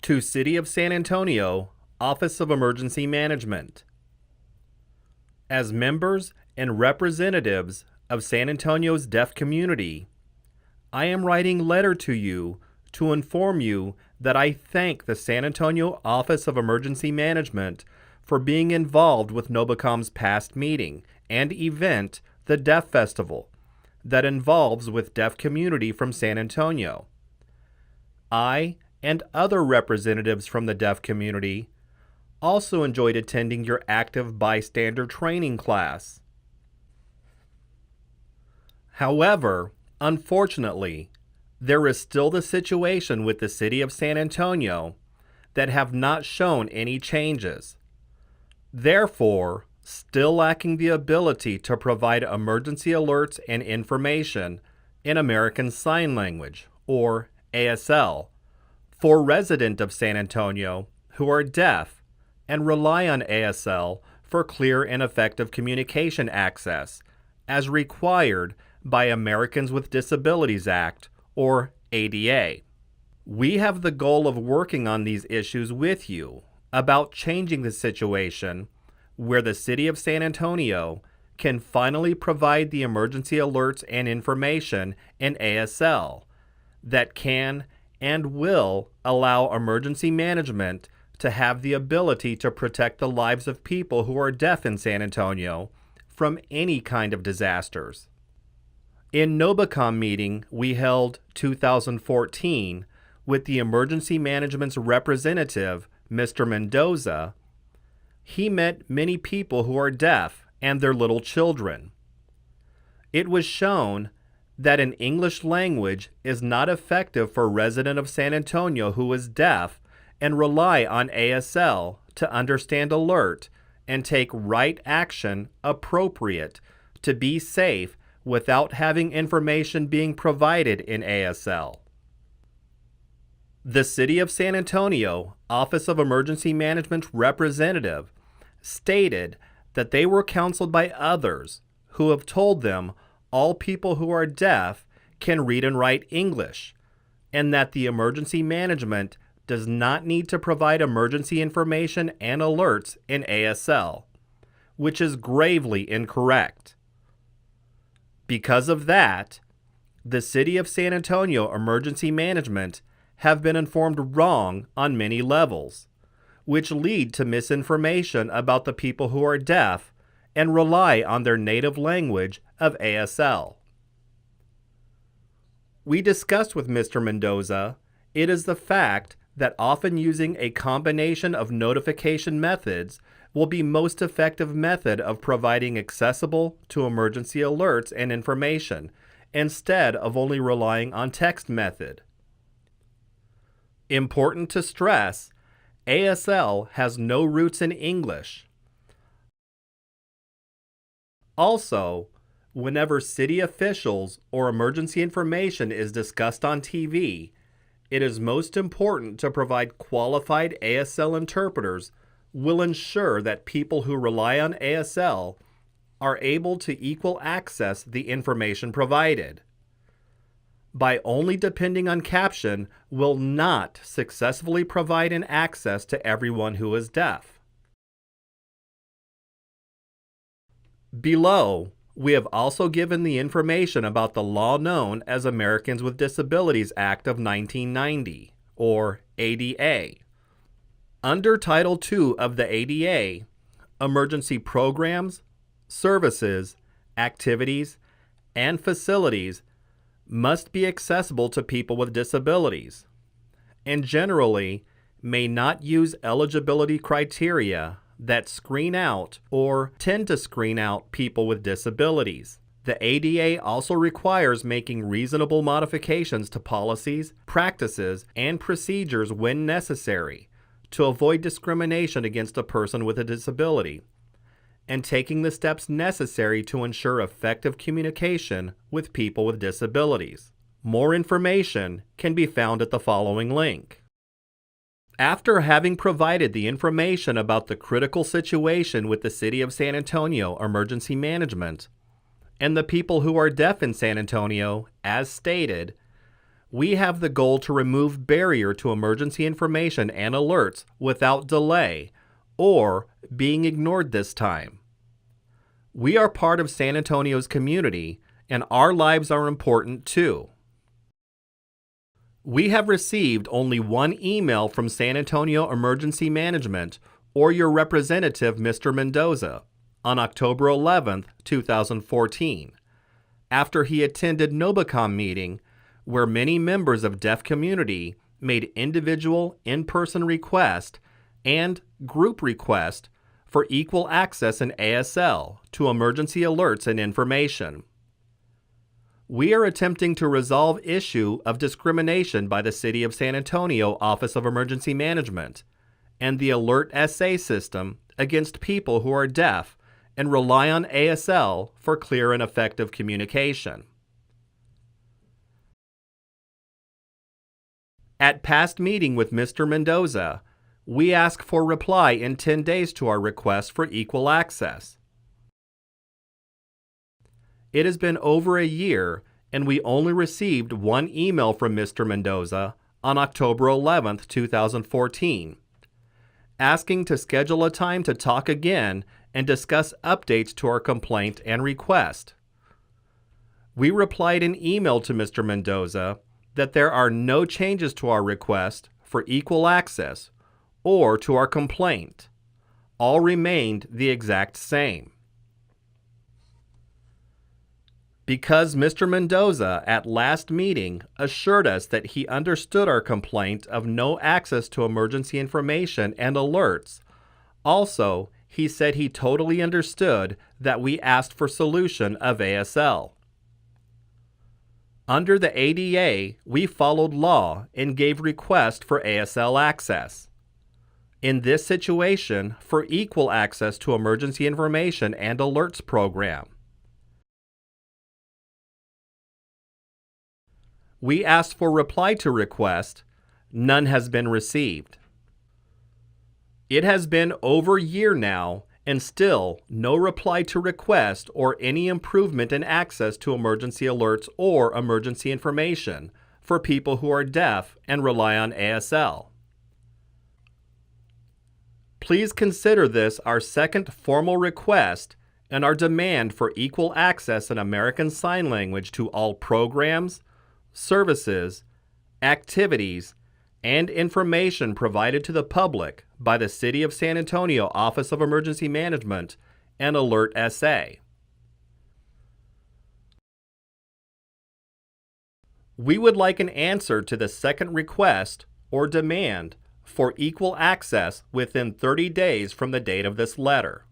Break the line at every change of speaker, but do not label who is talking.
To City of San Antonio, Office of Emergency Management. As members and representatives of San Antonio's deaf community, I am writing letter to you to inform you that I thank the San Antonio Office of Emergency Management for being involved with Nobicom's past meeting and event, the Deaf Festival, that involves with deaf community from San Antonio. I and other representatives from the deaf community also enjoyed attending your active bystander training class. However, unfortunately, there is still the situation with the City of San Antonio that have not shown any changes. Therefore, still lacking the ability to provide emergency alerts and information in American Sign Language, or ASL, for residents of San Antonio who are deaf and rely on ASL for clear and effective communication access, as required by Americans with Disabilities Act, or ADA. We have the goal of working on these issues with you about changing the situation where the City of San Antonio can finally provide the emergency alerts and information in ASL that can and will allow emergency management to have the ability to protect the lives of people who are deaf in San Antonio from any kind of disasters. In Nobicom meeting we held 2014 with the emergency management's representative, Mr. Mendoza, he met many people who are deaf and their little children. It was shown that an English language is not effective for a resident of San Antonio who is deaf and rely on ASL to understand alert and take right action appropriate to be safe without having information being provided in ASL. The City of San Antonio Office of Emergency Management representative stated that they were counseled by others who have told them all people who are deaf can read and write English, and that the emergency management does not need to provide emergency information and alerts in ASL, which is gravely incorrect. Because of that, the City of San Antonio Emergency Management have been informed wrong on many levels, which lead to misinformation about the people who are deaf and rely on their native language of ASL. We discussed with Mr. Mendoza, it is the fact that often using a combination of notification methods will be most effective method of providing accessible to emergency alerts and information, instead of only relying on text method. Important to stress, ASL has no roots in English. Also, whenever city officials or emergency information is discussed on TV, it is most important to provide qualified ASL interpreters will ensure that people who rely on ASL are able to equal access the information provided. By only depending on caption will not successfully provide an access to everyone who is deaf. Below, we have also given the information about the law known as Americans with Disabilities Act of 1990, or ADA. Under Title II of the ADA, emergency programs, services, activities, and facilities must be accessible to people with disabilities, and generally may not use eligibility criteria that screen out or tend to screen out people with disabilities. The ADA also requires making reasonable modifications to policies, practices, and procedures when necessary to avoid discrimination against a person with a disability, and taking the steps necessary to ensure effective communication with people with disabilities. More information can be found at the following link. After having provided the information about the critical situation with the City of San Antonio Emergency Management and the people who are deaf in San Antonio, as stated, we have the goal to remove barrier to emergency information and alerts without delay or being ignored this time. We are part of San Antonio's community, and our lives are important too. We have received only one email from San Antonio Emergency Management or your representative, Mr. Mendoza, on October 11, 2014, after he attended Nobicom meeting where many members of deaf community made individual in-person request and group request for equal access in ASL to emergency alerts and information. We are attempting to resolve issue of discrimination by the City of San Antonio Office of Emergency Management and the Alert SA system against people who are deaf and rely on ASL for clear and effective communication. At past meeting with Mr. Mendoza, we ask for reply in 10 days to our request for equal access. It has been over a year, and we only received one email from Mr. Mendoza on October 11, 2014, asking to schedule a time to talk again and discuss updates to our complaint and request. We replied in email to Mr. Mendoza that there are no changes to our request for equal access or to our complaint. All remained the exact same. Because Mr. Mendoza at last meeting assured us that he understood our complaint of no access to emergency information and alerts, also he said he totally understood that we asked for solution of ASL. Under the ADA, we followed law and gave request for ASL access. In this situation, for equal access to emergency information and alerts program. We asked for reply to request. None has been received. It has been over a year now, and still no reply to request or any improvement in access to emergency alerts or emergency information for people who are deaf and rely on ASL. Please consider this our second formal request and our demand for equal access in American Sign Language to all programs, services, activities, and information provided to the public by the City of San Antonio Office of Emergency Management and Alert SA. We would like an answer to the second request or demand for equal access within 30 days from the date of this letter.